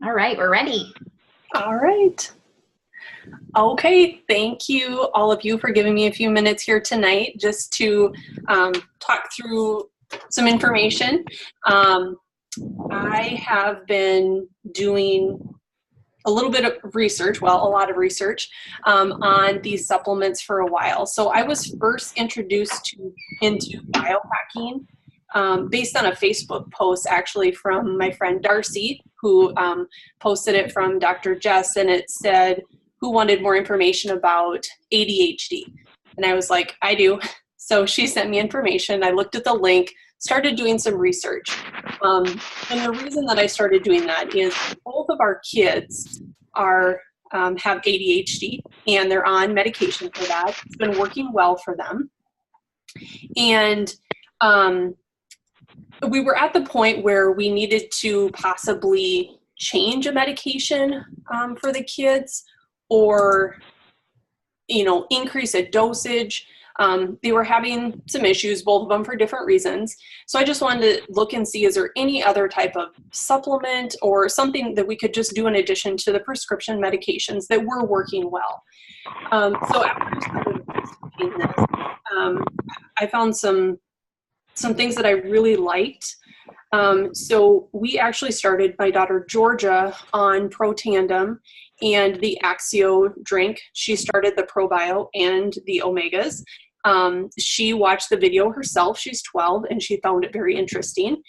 All right, we're ready. All right. Okay, thank you, all of you, for giving me a few minutes here tonight just to talk through some information. Um, I have been doing a little bit of research, well, a lot of research on these supplements for a while. So I was first introduced into biohacking based on a Facebook post actually from my friend Darcy, who posted it from Dr. Jess, and it said, who wanted more information about ADHD? And I was like, I do. So she sent me information. I looked at the link, started doing some research. And the reason that I started doing that is both of our kids are have ADHD and they're on medication for that. It's been working well for them. And we were at the point where we needed to possibly change a medication for the kids or, increase a dosage. They were having some issues, both of them for different reasons. So I just wanted to look and see, is there any other type of supplement or something that we could just do in addition to the prescription medications that were working well? So after I started researching this, I found some things that I really liked. So we actually started my daughter Georgia on Protandim and the Axio drink. She started the ProBio and the Omegas. She watched the video herself. She's 12 and she found it very interesting.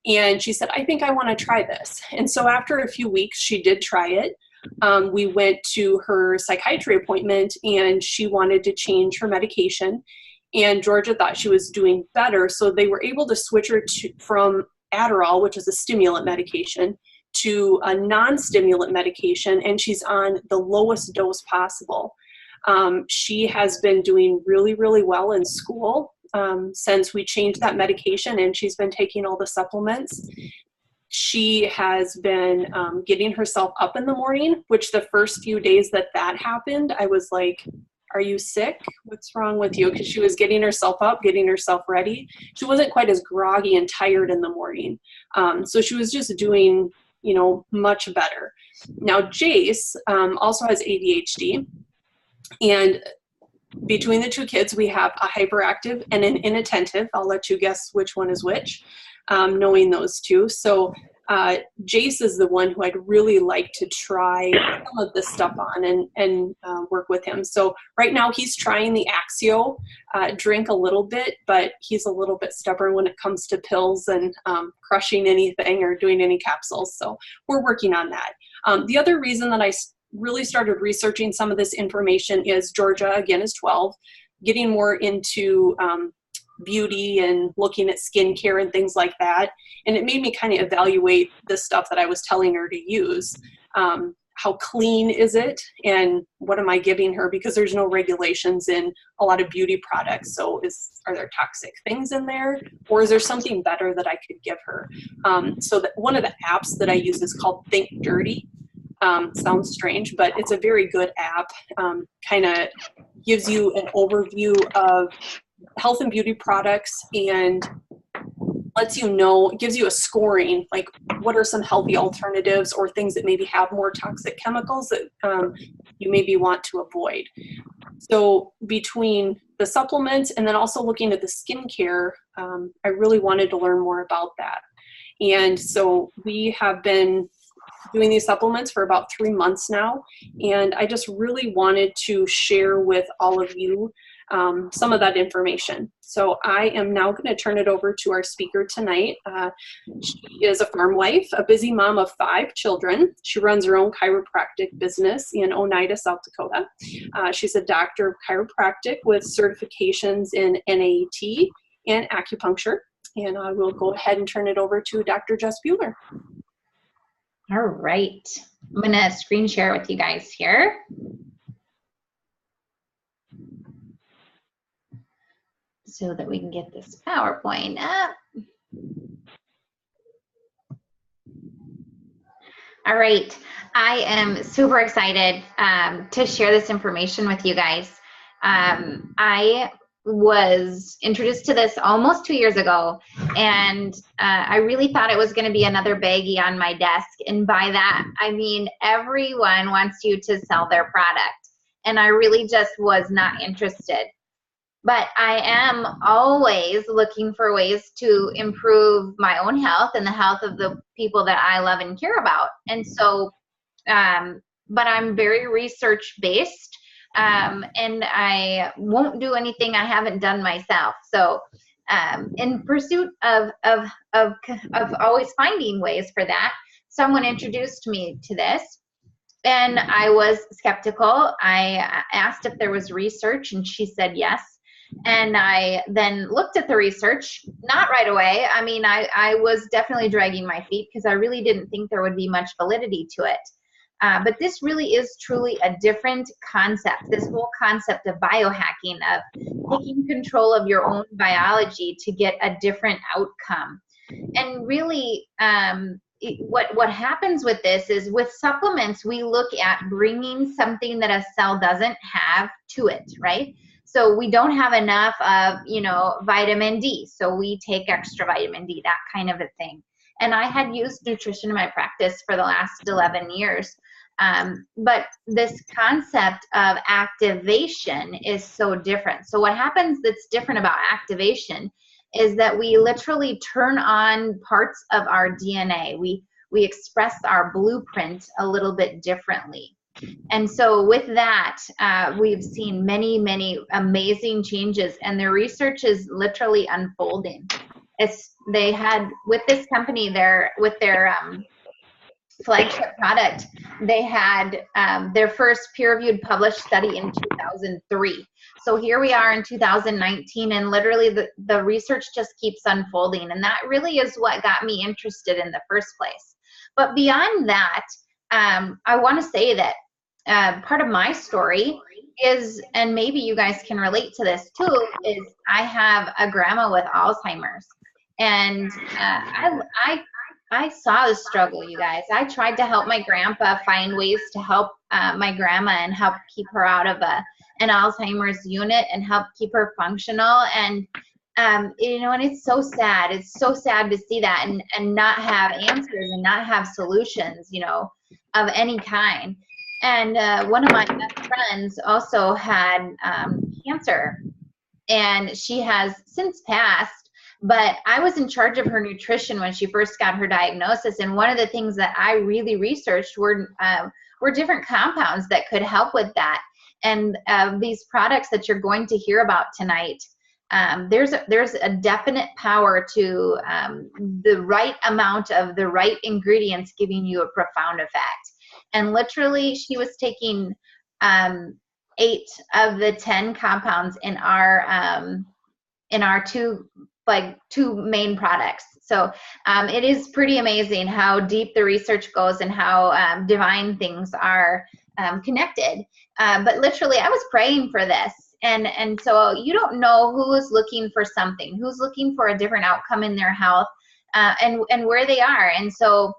And she said, I think I want to try this. And so after a few weeks, she did try it. We went to her psychiatry appointment and she wanted to change her medication. And Georgia thought she was doing better. So they were able to switch her from Adderall, which is a stimulant medication, to a non-stimulant medication, and she's on the lowest dose possible. She has been doing really, really well in school since we changed that medication, and she's been taking all the supplements. She has been getting herself up in the morning, which the first few days that happened, I was like, are you sick? What's wrong with you? Because she was getting herself up, getting herself ready. She wasn't quite as groggy and tired in the morning. So she was just doing, much better. Now, Jace also has ADHD. And between the two kids, we have a hyperactive and an inattentive. I'll let you guess which one is which, knowing those two. So Jace is the one who I'd really like to try some of this stuff on and work with him. So right now he's trying the Axio drink a little bit, but he's a little bit stubborn when it comes to pills and crushing anything or doing any capsules. So we're working on that. The other reason that I really started researching some of this information is Georgia, again, is 12, getting more into beauty and looking at skincare and things like that. And it made me kind of evaluate the stuff that I was telling her to use. How clean is it? And what am I giving her? Because there's no regulations in a lot of beauty products. So are there toxic things in there? Or is there something better that I could give her? So one of the apps that I use is called Think Dirty. Sounds strange, but it's a very good app. Kind of gives you an overview of health and beauty products and lets you know, gives you a scoring, like what are some healthy alternatives or things that maybe have more toxic chemicals that you maybe want to avoid. So between the supplements and then also looking at the skincare, I really wanted to learn more about that. And so we have been doing these supplements for about 3 months now. And I just really wanted to share with all of you some of that information. So I am now going to turn it over to our speaker tonight. She is a farm wife, a busy mom of 5 children. She runs her own chiropractic business in Oneida, South Dakota. She's a doctor of chiropractic with certifications in NAT and acupuncture. And I will go ahead and turn it over to Dr. Jess Bueller. All right. I'm going to screen share with you guys here. So that we can get this PowerPoint up. All right. I am super excited to share this information with you guys. I was introduced to this almost 2 years ago, and I really thought it was going to be another baggie on my desk. And by that, I mean everyone wants you to sell their product, and I really just was not interested. But I am always looking for ways to improve my own health and the health of the people that I love and care about. And so, but I'm very research based, and I won't do anything I haven't done myself. So, in pursuit of always finding ways for that, someone introduced me to this. And I was skeptical. I asked if there was research, and she said yes. And I then looked at the research, not right away. I mean, I was definitely dragging my feet because I really didn't think there would be much validity to it. But this really is truly a different concept. This whole concept of biohacking, of taking control of your own biology to get a different outcome. And really, what happens with this is with supplements, we look at bringing something that a cell doesn't have to it, right? So we don't have enough of, vitamin D. So we take extra vitamin D, that kind of a thing. And I had used nutrition in my practice for the last 11 years. But this concept of activation is so different. So what happens that's different about activation is that we literally turn on parts of our DNA. We express our blueprint a little bit differently. And so with that, we've seen many, many amazing changes, and their research is literally unfolding. They had, with this company, with their flagship product, they had their first peer-reviewed published study in 2003. So here we are in 2019, and literally the research just keeps unfolding. And that really is what got me interested in the first place. But beyond that, I want to say that part of my story is, and maybe you guys can relate to this too, is I have a grandma with Alzheimer's. And I saw the struggle, you guys. I tried to help my grandpa find ways to help my grandma and help keep her out of an Alzheimer's unit and help keep her functional. And and it's so sad. It's so sad to see that and not have answers and not have solutions, of any kind. And one of my best friends also had cancer, and she has since passed. But I was in charge of her nutrition when she first got her diagnosis, and one of the things that I really researched were different compounds that could help with that. And these products that you're going to hear about tonight, there's a definite power to the right amount of the right ingredients giving you a profound effect. And literally, she was taking 8 of the 10 compounds in our two main products. So it is pretty amazing how deep the research goes and how divine things are connected. But literally, I was praying for this. And so you don't know who is looking for something, who's looking for a different outcome in their health, and where they are. And so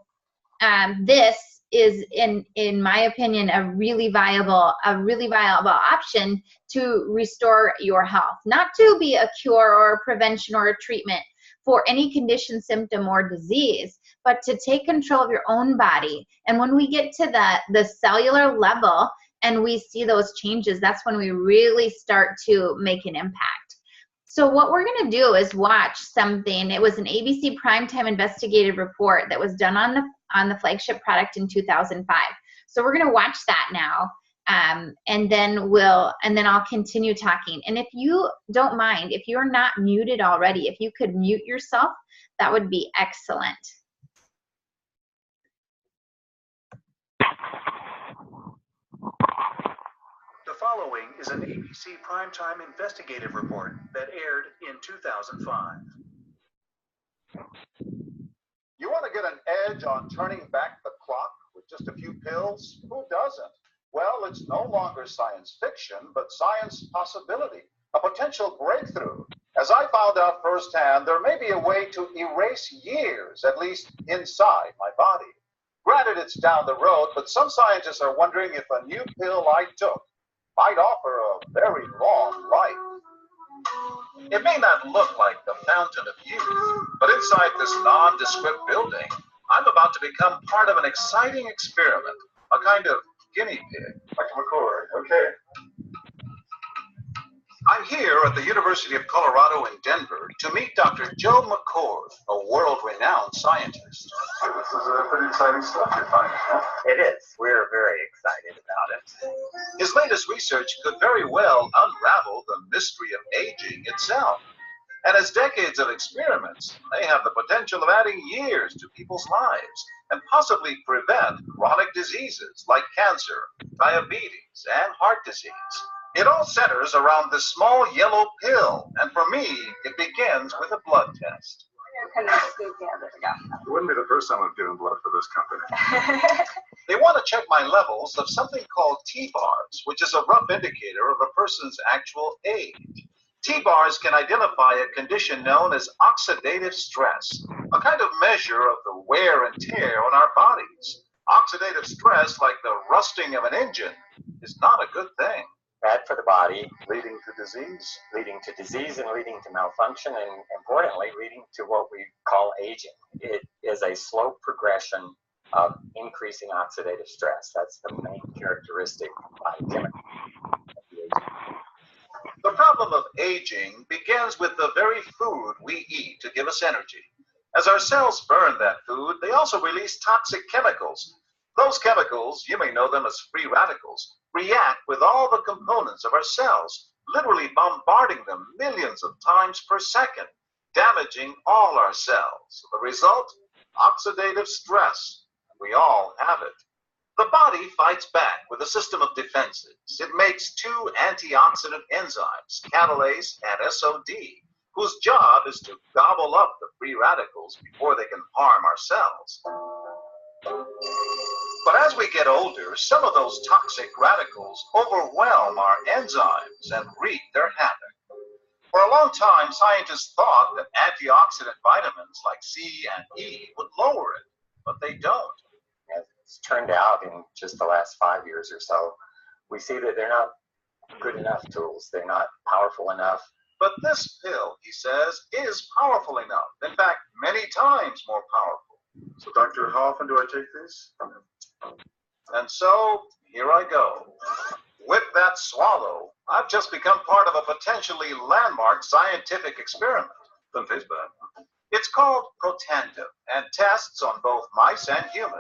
this is, in my opinion, a really viable option to restore your health, not to be a cure or a prevention or a treatment for any condition, symptom, or disease, but to take control of your own body. And when we get to the cellular level and we see those changes, that's when we really start to make an impact. So what we're going to do is watch something. It was an ABC primetime investigative report that was done on the flagship product in 2005. So we're going to watch that now, and then I'll continue talking. And if you don't mind, if you're not muted already, if you could mute yourself, that would be excellent. The following is an ABC primetime investigative report that aired in 2005. You want to get an edge on turning back the clock with just a few pills? Who doesn't? Well, it's no longer science fiction, but science possibility, a potential breakthrough. As I found out firsthand, there may be a way to erase years, at least inside my body. Granted, it's down the road, but some scientists are wondering if a new pill I took might offer a very long life. It may not look like the fountain of youth, but inside this nondescript building, I'm about to become part of an exciting experiment, a kind of guinea pig. Dr. McCord, okay. I'm here at the University of Colorado in Denver to meet Dr. Joe McCord, a world-renowned scientist. This is pretty exciting stuff you're finding, huh? It is. We're very excited about it. His latest research could very well unravel the mystery of aging itself. And his decades of experiments may have the potential of adding years to people's lives and possibly prevent chronic diseases like cancer, diabetes, and heart disease. It all centers around this small yellow pill, and for me, it begins with a blood test. It wouldn't be the first time I've given blood for this company. They want to check my levels of something called T-bars, which is a rough indicator of a person's actual age. T-bars can identify a condition known as oxidative stress, a kind of measure of the wear and tear on our bodies. Oxidative stress, like the rusting of an engine, is not a good thing. Bad for the body, Leading to disease. leading to disease and leading to malfunction, and importantly, leading to what we call aging. It is a slow progression of increasing oxidative stress. That's the main characteristic biochemical of the aging. The problem of aging begins with the very food we eat to give us energy. As our cells burn that food, they also release toxic chemicals. Those chemicals, you may know them as free radicals, react with all the components of our cells, literally bombarding them millions of times per second, damaging all our cells. The result? Oxidative stress. We all have it. The body fights back with a system of defenses. It makes two antioxidant enzymes, catalase and SOD, whose job is to gobble up the free radicals before they can harm our cells. But as we get older, some of those toxic radicals overwhelm our enzymes and wreak their havoc. For a long time, scientists thought that antioxidant vitamins like C and E would lower it, but they don't. As it's turned out in just the last 5 years or so, we see that they're not good enough tools. They're not powerful enough. But this pill, he says, is powerful enough. In fact, many times more powerful. So, Doctor, how often do I take these? And so, here I go. With that swallow, I've just become part of a potentially landmark scientific experiment. Doesn't taste bad. It's called Protandim, and tests on both mice and humans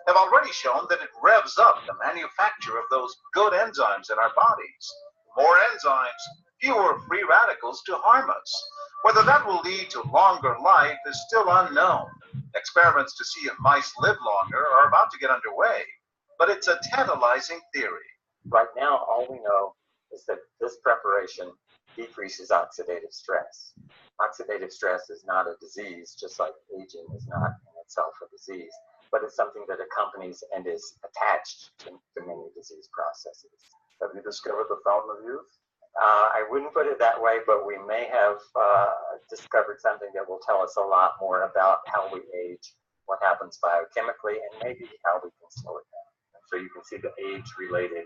have already shown that it revs up the manufacture of those good enzymes in our bodies. More enzymes, fewer free radicals to harm us. Whether that will lead to longer life is still unknown. Experiments to see if mice live longer are about to get underway, but it's a tantalizing theory. Right now, all we know is that this preparation decreases oxidative stress. Oxidative stress is not a disease, just like aging is not in itself a disease, but it's something that accompanies and is attached to many disease processes. Have you discovered the fountain of youth? I wouldn't put it that way, but we may have discovered something that will tell us a lot more about how we age, what happens biochemically, and maybe how we can slow it down. So you can see the age-related.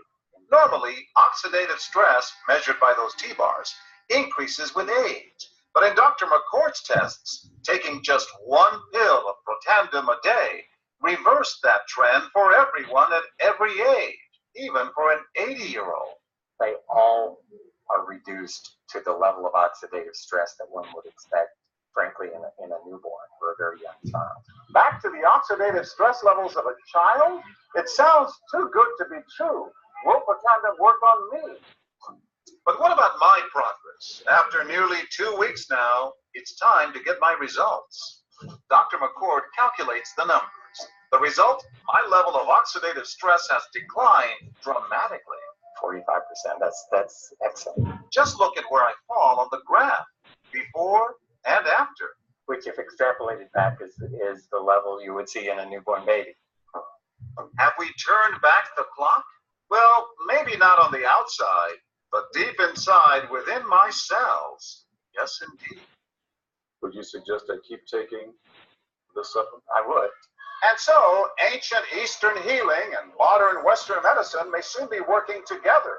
Normally, oxidative stress, measured by those T-bars, increases with age. But in Dr. McCord's tests, taking just one pill of Protandim a day reversed that trend for everyone at every age, even for an 80-year-old. They all are reduced to the level of oxidative stress that one would expect, frankly, in a newborn or a very young child. Back to the oxidative stress levels of a child? It sounds too good to be true. Will Protandim work on me? But what about my progress? After nearly 2 weeks now, it's time to get my results. Dr. McCord calculates the numbers. The result? My level of oxidative stress has declined dramatically. 45%, that's excellent. Just look at where I fall on the graph, before and after. Which, if extrapolated back, is the level you would see in a newborn baby. Have we turned back the clock? Well, maybe not on the outside, but deep inside within my cells. Yes, indeed. Would you suggest I keep taking this supplement? I would. And so, ancient Eastern healing and modern Western medicine may soon be working together.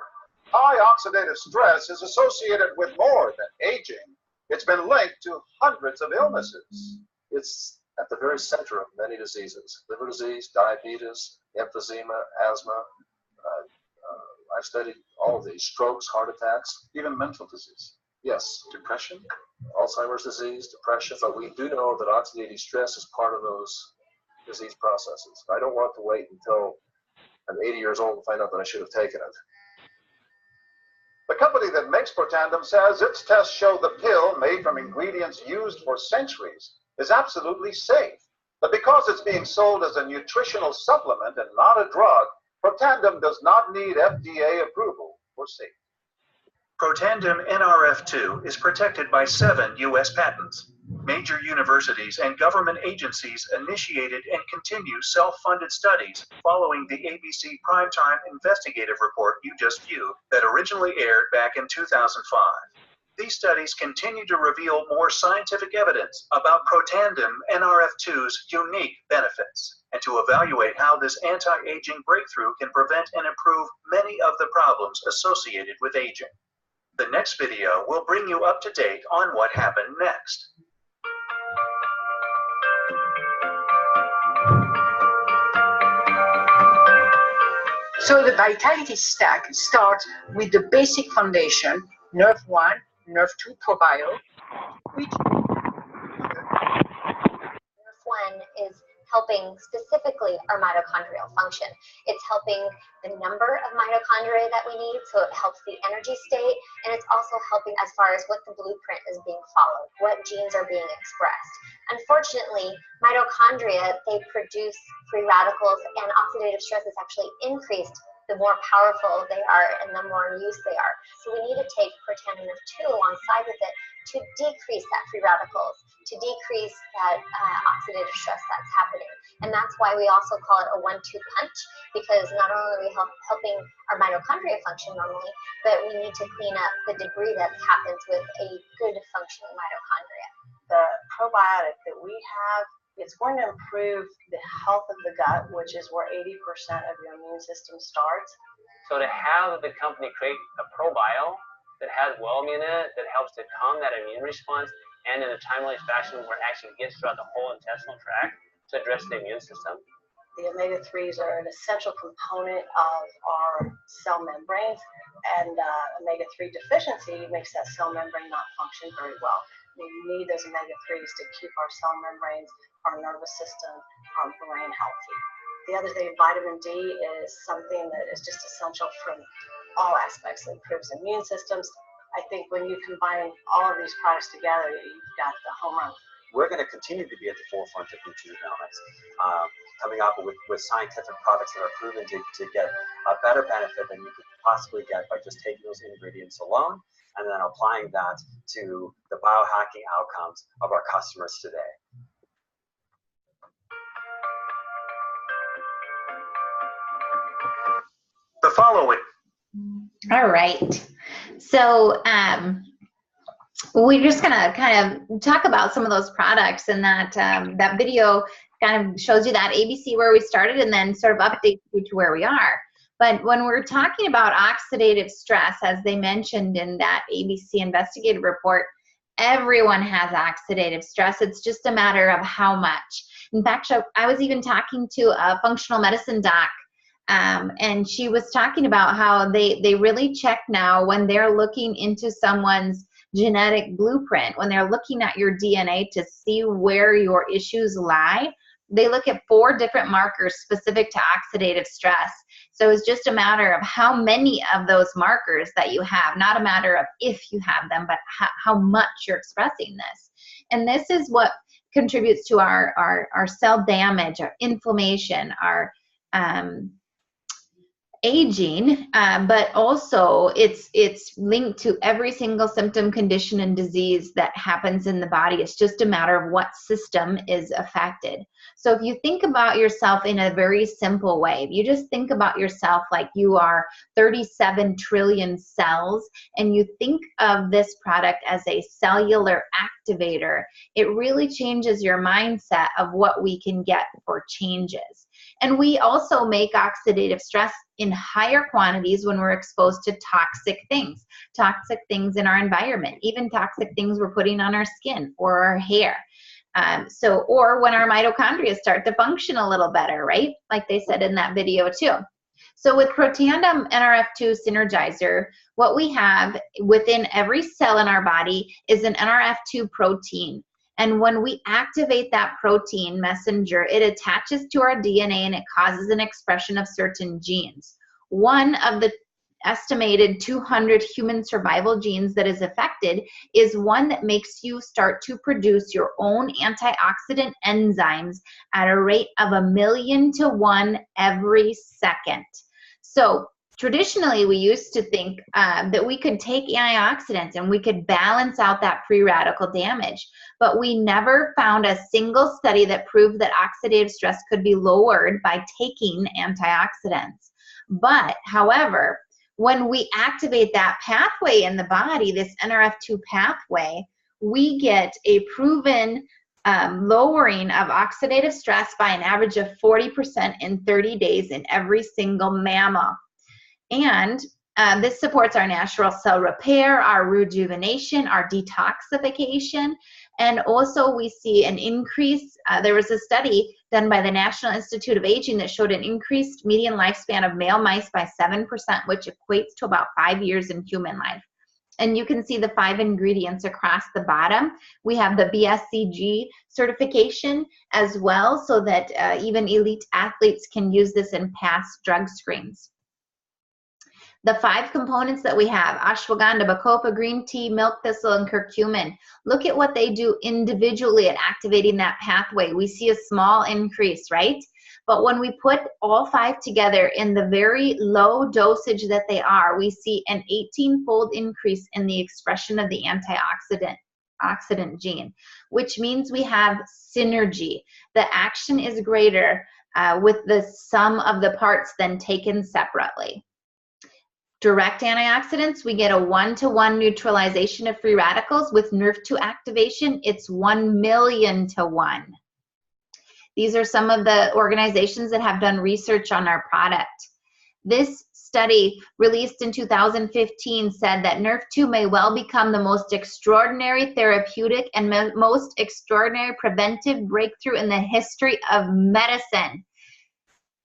High oxidative stress is associated with more than aging. It's been linked to hundreds of illnesses. It's at the very center of many diseases: liver disease, diabetes, emphysema, asthma. I've studied all of these: strokes, heart attacks, Even mental disease. yes, Depression? Alzheimer's disease, depression. But we do know that oxidative stress is part of those disease processes. I don't want to wait until I'm 80 years old and find out that I should have taken it. The company that makes Protandim says its tests show the pill, made from ingredients used for centuries, is absolutely safe. But because it's being sold as a nutritional supplement and not a drug, Protandim does not need FDA approval for safety. Protandim NRF2 is protected by 7 U.S. patents. Major universities and government agencies initiated and continue self-funded studies following the ABC Primetime Investigative Report you just viewed that originally aired back in 2005. These studies continue to reveal more scientific evidence about Protandim NRF2's unique benefits and to evaluate how this anti-aging breakthrough can prevent and improve many of the problems associated with aging. The next video will bring you up to date on what happened next. So the Vitality Stack starts with the basic foundation, Nerve 1, Nerve 2 Probio, which Nerve 1 is helping specifically our mitochondrial function. It's helping the number of mitochondria that we need, so it helps the energy state, and it's also helping as far as what the blueprint is being followed, what genes are being expressed. Unfortunately, mitochondria, they produce free radicals, and oxidative stress is actually increased the more powerful they are and the more in use they are. So we need to take Protandim Nerve 2 alongside with it to decrease that free radicals, to decrease that oxidative stress that's happening. And that's why we also call it a 1-2 punch, because not only are we helping our mitochondria function normally, but we need to clean up the debris that happens with a good functioning mitochondria. The probiotic that we have, it's going to improve the health of the gut, which is where 80% of your immune system starts. So to have the company create a probio that has Wellmune in it, that helps to calm that immune response, and in a timely fashion where it actually gets throughout the whole intestinal tract to address the immune system. The omega-3s are an essential component of our cell membranes, and omega-3 deficiency makes that cell membrane not function very well. We need those omega-3s to keep our cell membranes, our nervous system, our brain healthy. The other thing, vitamin D, is something that is just essential from all aspects. It improves immune systems. I think when you combine all of these products together, you've got the home run. We're going to continue to be at the forefront of nutrigenomics, coming up with scientific products that are proven to get a better benefit than you could possibly get by just taking those ingredients alone and then applying that to the biohacking outcomes of our customers today. The following. All right. So we're just gonna kind of talk about some of those products, and that that video kind of shows you that ABC where we started and then sort of updates you to where we are. But when we're talking about oxidative stress, as they mentioned in that ABC investigative report, everyone has oxidative stress. It's just a matter of how much. In fact, I was even talking to a functional medicine doc, and she was talking about how they really check now when they're looking into someone's genetic blueprint, when they're looking at your DNA to see where your issues lie. They look at 4 different markers specific to oxidative stress. So it's just a matter of how many of those markers that you have, not a matter of if you have them, but how much you're expressing this. And this is what contributes to our cell damage, our inflammation, our aging, but also it's linked to every single symptom, condition, and disease that happens in the body. It's just a matter of what system is affected. So if you think about yourself in a very simple way, if you just think about yourself like you are 37 trillion cells, and you think of this product as a cellular activator, it really changes your mindset of what we can get for changes. And we also make oxidative stress in higher quantities when we're exposed to toxic things in our environment, even toxic things we're putting on our skin or our hair. Or when our mitochondria start to function a little better, right? Like they said in that video too. So with Protandim NRF2 Synergizer, what we have within every cell in our body is an NRF2 protein. And when we activate that protein messenger, it attaches to our DNA and it causes an expression of certain genes. One of the estimated 200 human survival genes that is affected is one that makes you start to produce your own antioxidant enzymes at a rate of 1,000,000 to 1 every second. So traditionally, we used to think that we could take antioxidants and we could balance out that free radical damage, but we never found a single study that proved that oxidative stress could be lowered by taking antioxidants. But, however, when we activate that pathway in the body, this NRF2 pathway, we get a proven lowering of oxidative stress by an average of 40% in 30 days in every single mammal. And this supports our natural cell repair, our rejuvenation, our detoxification, and also we see an increase. There was a study done by the National Institute of Aging that showed an increased median lifespan of male mice by 7%, which equates to about 5 years in human life. And you can see the 5 ingredients across the bottom. We have the BSCG certification as well, so that even elite athletes can use this and pass drug screens. The 5 components that we have, ashwagandha, bacopa, green tea, milk thistle, and curcumin. Look at what they do individually at activating that pathway. We see a small increase, right? But when we put all 5 together in the very low dosage that they are, we see an 18-fold increase in the expression of the antioxidant gene, which means we have synergy. The action is greater with the sum of the parts than taken separately. Direct antioxidants, we get a 1-to-1 neutralization of free radicals. With NRF2 activation, it's 1,000,000 to 1. These are some of the organizations that have done research on our product. This study, released in 2015, said that NRF2 may well become the most extraordinary therapeutic and most extraordinary preventive breakthrough in the history of medicine.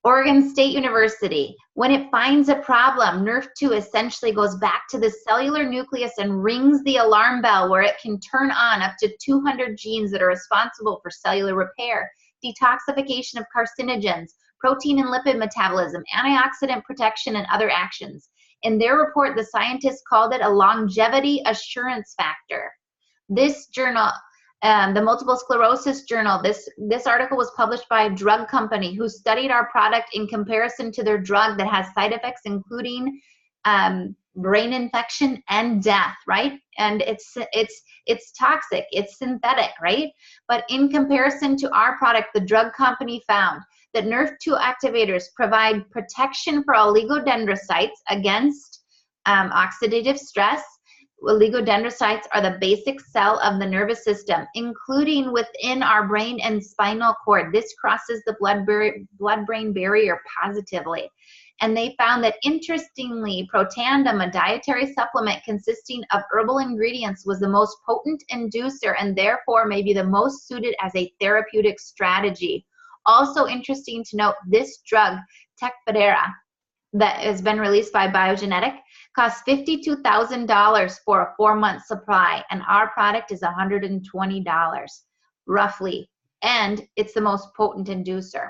Oregon State University, when it finds a problem, NRF2 essentially goes back to the cellular nucleus and rings the alarm bell where it can turn on up to 200 genes that are responsible for cellular repair, detoxification of carcinogens, protein and lipid metabolism, antioxidant protection, and other actions. In their report, the scientists called it a longevity assurance factor. This journal, the Multiple Sclerosis Journal, this article was published by a drug company who studied our product in comparison to their drug that has side effects including brain infection and death, right? And it's toxic, it's synthetic, right? But in comparison to our product, the drug company found that NRF2 activators provide protection for oligodendrocytes against oxidative stress. Oligodendrocytes are the basic cell of the nervous system, including within our brain and spinal cord. This crosses the blood-brain barrier positively. And they found that, interestingly, Protandim, a dietary supplement consisting of herbal ingredients, was the most potent inducer and therefore may be the most suited as a therapeutic strategy. Also interesting to note, this drug, Tecfidera, that has been released by Biogenetic, costs $52,000 for a 4-month supply, and our product is $120 roughly, and it's the most potent inducer.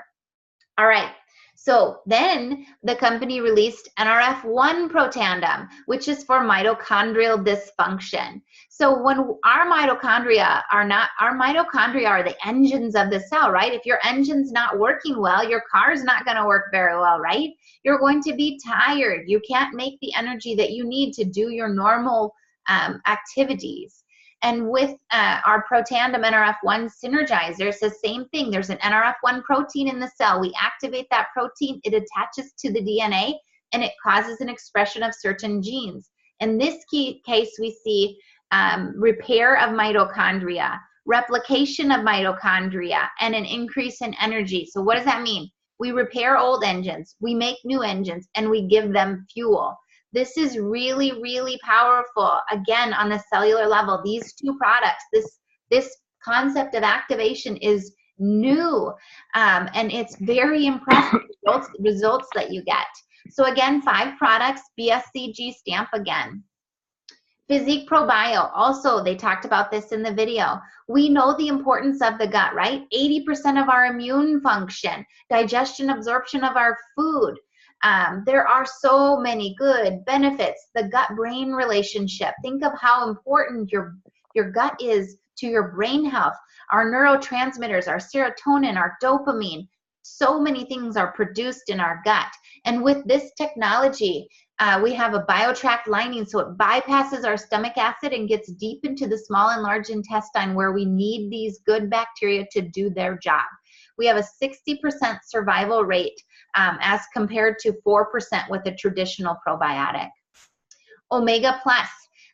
All right, so then the company released NRF1 Protandim, which is for mitochondrial dysfunction. So when our mitochondria are the engines of the cell, right? If your engine's not working well, your car's not going to work very well, right? You're going to be tired. You can't make the energy that you need to do your normal activities. And with our Protandim NRF1 Synergizer, it's the same thing. There's an NRF1 protein in the cell. We activate that protein, it attaches to the DNA, and it causes an expression of certain genes. In this case, we see repair of mitochondria, replication of mitochondria, and an increase in energy. So what does that mean? We repair old engines, we make new engines, and we give them fuel. This is really, really powerful. Again, on the cellular level, these two products, this concept of activation is new, and it's very impressive results that you get. So again, 5 products, BSCG stamp again. Physique ProBio, also they talked about this in the video. We know the importance of the gut, right? 80% of our immune function, digestion, absorption of our food. There are so many good benefits. The gut-brain relationship. Think of how important your gut is to your brain health. Our neurotransmitters, our serotonin, our dopamine. So many things are produced in our gut. And with this technology, we have a biotract lining, so it bypasses our stomach acid and gets deep into the small and large intestine where we need these good bacteria to do their job. We have a 60% survival rate as compared to 4% with a traditional probiotic. Omega Plus.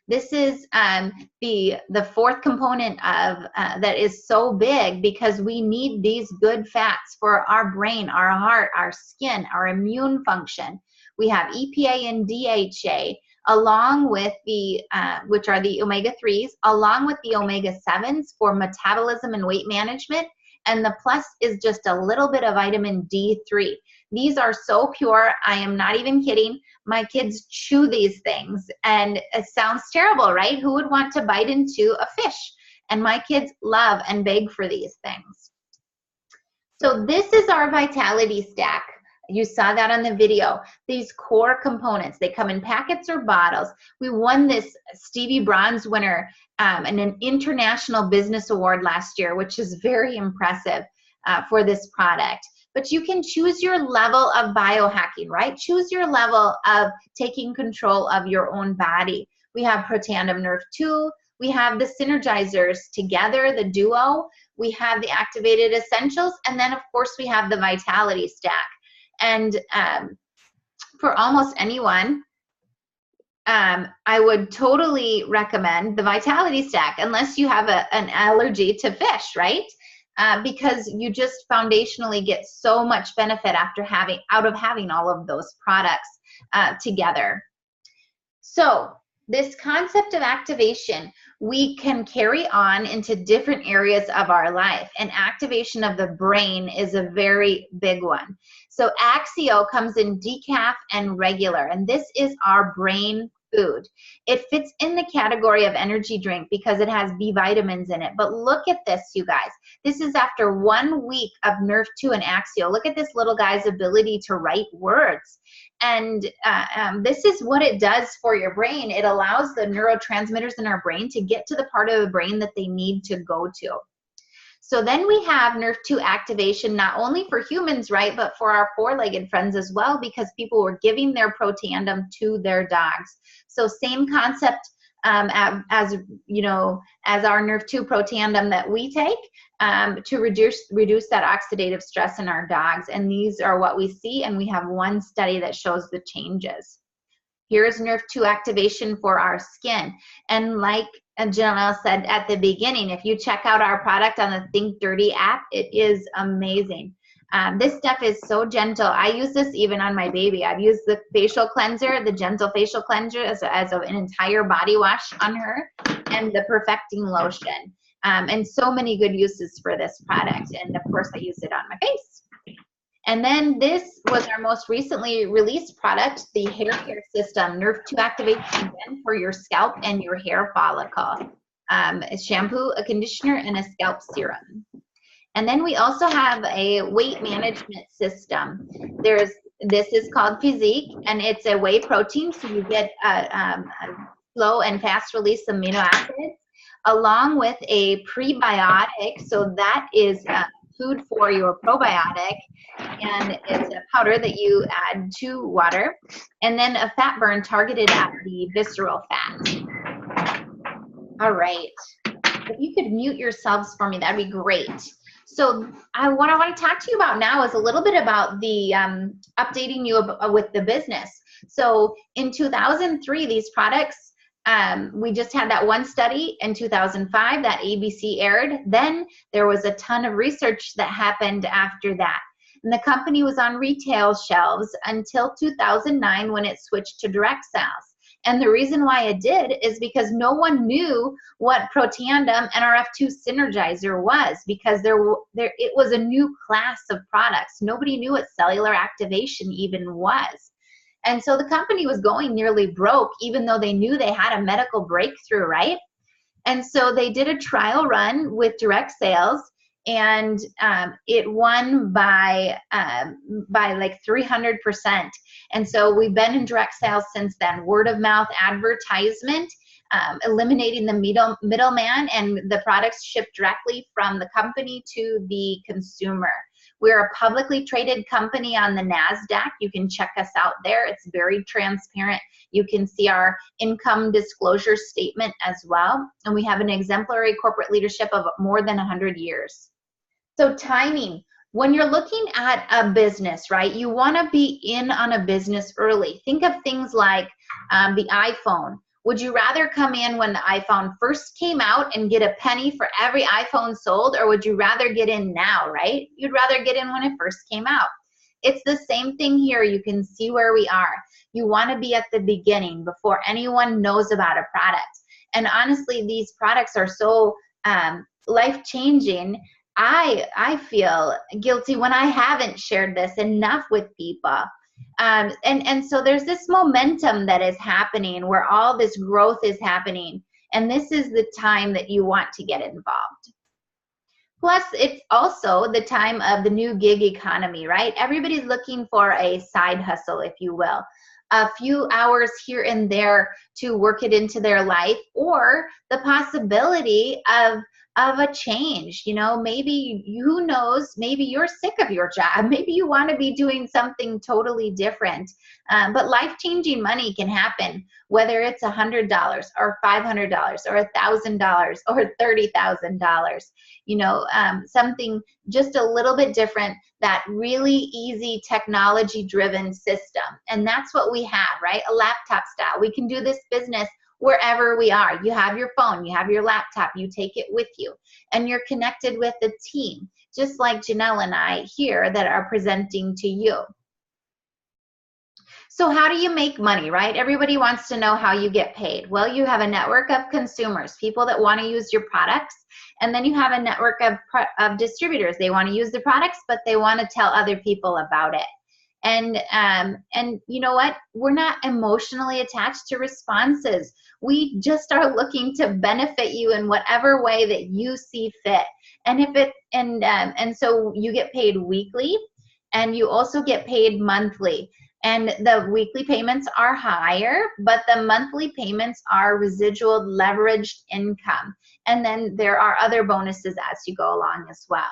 This is the 4th component of that is so big because we need these good fats for our brain, our heart, our skin, our immune function. We have EPA and DHA along with the, which are the omega-3s, along with the omega-7s for metabolism and weight management. And the plus is just a little bit of vitamin D3. These are so pure, I am not even kidding. My kids chew these things, and it sounds terrible, right? Who would want to bite into a fish? And my kids love and beg for these things. So this is our vitality stack. You saw that on the video. These core components, they come in packets or bottles. We won this Stevie Bronze winner in an international business award last year, which is very impressive for this product. But you can choose your level of biohacking, right? Choose your level of taking control of your own body. We have Protandim Nerve 2. We have the Synergizers together, the duo. We have the Activated Essentials. And then, of course, we have the Vitality Stack. And for almost anyone, I would totally recommend the Vitality Stack, unless you have an allergy to fish, right? Because you just foundationally get so much benefit after out of having all of those products together. So this concept of activation, we can carry on into different areas of our life, and activation of the brain is a very big one. So Axio comes in decaf and regular, and this is our brain food. It fits in the category of energy drink because it has B vitamins in it. But look at this, you guys. This is after 1 week of Nerve 2 and Axio. Look at this little guy's ability to write words. And this is what it does for your brain. It allows the neurotransmitters in our brain to get to the part of the brain that they need to go to. So then we have Nerve 2 activation, not only for humans, right, but for our 4-legged friends as well, because people were giving their Protandim to their dogs. So same concept as our Nerve 2 Protandim that we take to reduce that oxidative stress in our dogs. And these are what we see, and we have one study that shows the changes. Here's Nerve 2 activation for our skin. And like Janelle said at the beginning, if you check out our product on the Think Dirty app, it is amazing. This stuff is so gentle. I use this even on my baby. I've used the facial cleanser, the gentle facial cleanser as an entire body wash on her, and the perfecting lotion. And so many good uses for this product. And of course, I use it on my face. And then this was our most recently released product, the hair care system, Nerve 2 activation for your scalp and your hair follicle. A shampoo, a conditioner, and a scalp serum. And then we also have a weight management system. This is called Physique, and it's a whey protein, so you get a slow and fast release amino acids, along with a prebiotic, so that is food for your probiotic, and it's a powder that you add to water, and then a fat burn targeted at the visceral fat. All right, if you could mute yourselves for me, that'd be great. So what I want to talk to you about now is a little bit about the updating you with the business. So in 2003, these products, we just had that one study in 2005 that ABC aired. Then there was a ton of research that happened after that. And the company was on retail shelves until 2009 when it switched to direct sales. And the reason why it did is because no one knew what Protandim NRF2 Synergizer was, because it was a new class of products. Nobody knew what cellular activation even was. And so the company was going nearly broke, even though they knew they had a medical breakthrough, right? And so they did a trial run with direct sales, and it won by like 300%. And so we've been in direct sales since then. Word of mouth advertisement, eliminating the middleman, and the products shipped directly from the company to the consumer. We're a publicly traded company on the NASDAQ. You can check us out there. It's very transparent. You can see our income disclosure statement as well. And we have an exemplary corporate leadership of more than 100 years. So timing, when you're looking at a business, right, you want to be in on a business early. Think of things like the iPhone. Would you rather come in when the iPhone first came out and get a penny for every iPhone sold, or would you rather get in now, right? You'd rather get in when it first came out. It's the same thing here. You can see where we are. You want to be at the beginning before anyone knows about a product. And honestly, these products are so life-changing. I feel guilty when I haven't shared this enough with people. And so there's this momentum that is happening where all this growth is happening. And this is the time that you want to get involved. Plus, it's also the time of the new gig economy, right? Everybody's looking for a side hustle, if you will. A few hours here and there to work it into their life, or the possibility of a change. You know, maybe, who knows, maybe you're sick of your job. Maybe you want to be doing something totally different. But life-changing money can happen, whether it's $100 or $500 or $1,000 or $30,000. You know, something just a little bit different, that really easy technology-driven system. And that's what we have, right? A laptop style. We can do this business wherever we are. You have your phone, you have your laptop, you take it with you, and you're connected with the team, just like Janelle and I here that are presenting to you. So how do you make money, right? Everybody wants to know how you get paid. Well, you have a network of consumers, people that want to use your products, and then you have a network of distributors. They want to use the products, but they want to tell other people about it. And you know what? We're not emotionally attached to responses. We just are looking to benefit you in whatever way that you see fit. And so you get paid weekly, and you also get paid monthly. And the weekly payments are higher, but the monthly payments are residual leveraged income. And then there are other bonuses as you go along as well.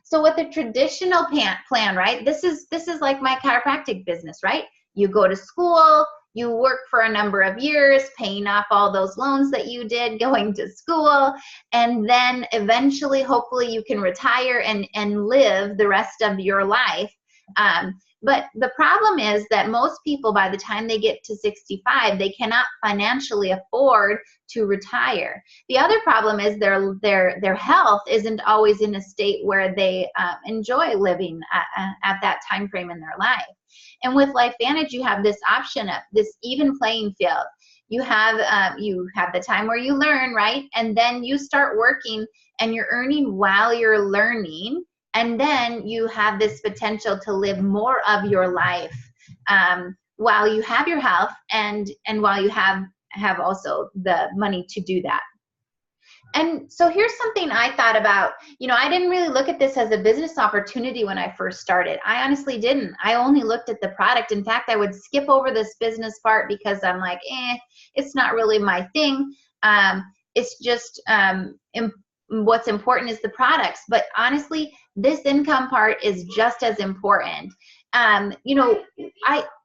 So with the traditional plan, right, this is like my chiropractic business, right? You go to school, you work for a number of years, paying off all those loans that you did going to school, and then eventually, hopefully, you can retire and live the rest of your life. But the problem is that most people, by the time they get to 65, they cannot financially afford to retire. The other problem is their health isn't always in a state where they enjoy living at that time frame in their life. And with LifeVantage, you have this option of this even playing field. You have the time where you learn, right? And then you start working and you're earning while you're learning. And then you have this potential to live more of your life while you have your health and while you have also the money to do that. And so here's something I thought about. You know, I didn't really look at this as a business opportunity when I first started. I honestly didn't. I only looked at the product. In fact, I would skip over this business part because I'm like, it's not really my thing. It's just what's important is the products. But honestly, this income part is just as important. You know,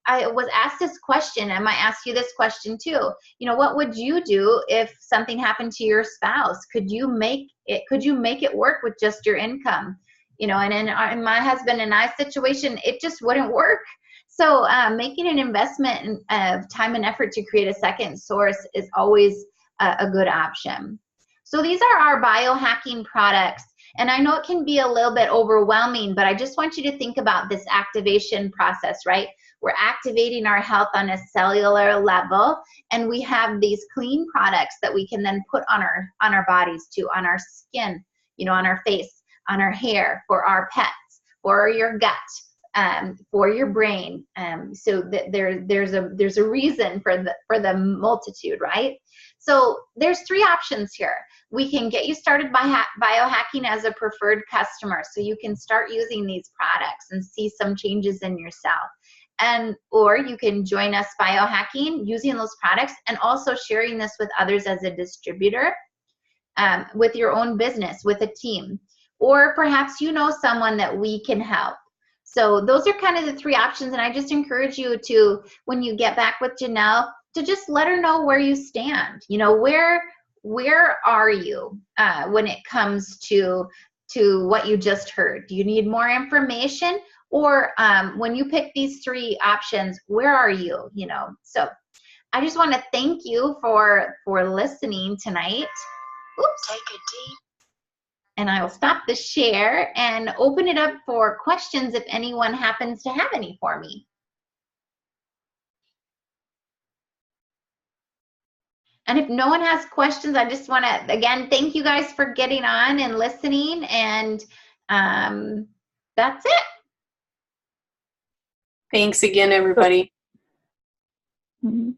I was asked this question. I might ask you this question too. You know, what would you do if something happened to your spouse? Could you make it work with just your income? You know, and in my husband and I situation, it just wouldn't work. So making an investment of time and effort to create a second source is always a good option. So these are our biohacking products. And I know it can be a little bit overwhelming, but I just want you to think about this activation process, right? We're activating our health on a cellular level, and we have these clean products that we can then put on our bodies too, on our skin, you know, on our face, on our hair, for our pets, for your gut, for your brain. So that there's a reason for the multitude, right? So there's 3 options here. We can get you started by biohacking as a preferred customer, so you can start using these products and see some changes in yourself. Or you can join us biohacking using those products and also sharing this with others as a distributor, with your own business, with a team. Or perhaps you know someone that we can help. So those are kind of the 3 options, and I just encourage you to, when you get back with Janelle, to just let her know where you stand. You know, where are you when it comes to what you just heard? Do you need more information? Or when you pick these 3 options, where are you? You know, so I just want to thank you for listening tonight. Oops. Take a deep. And I will stop the share and open it up for questions if anyone happens to have any for me. And if no one has questions, I just want to, again, thank you guys for getting on and listening. And that's it. Thanks again, everybody. Mm-hmm.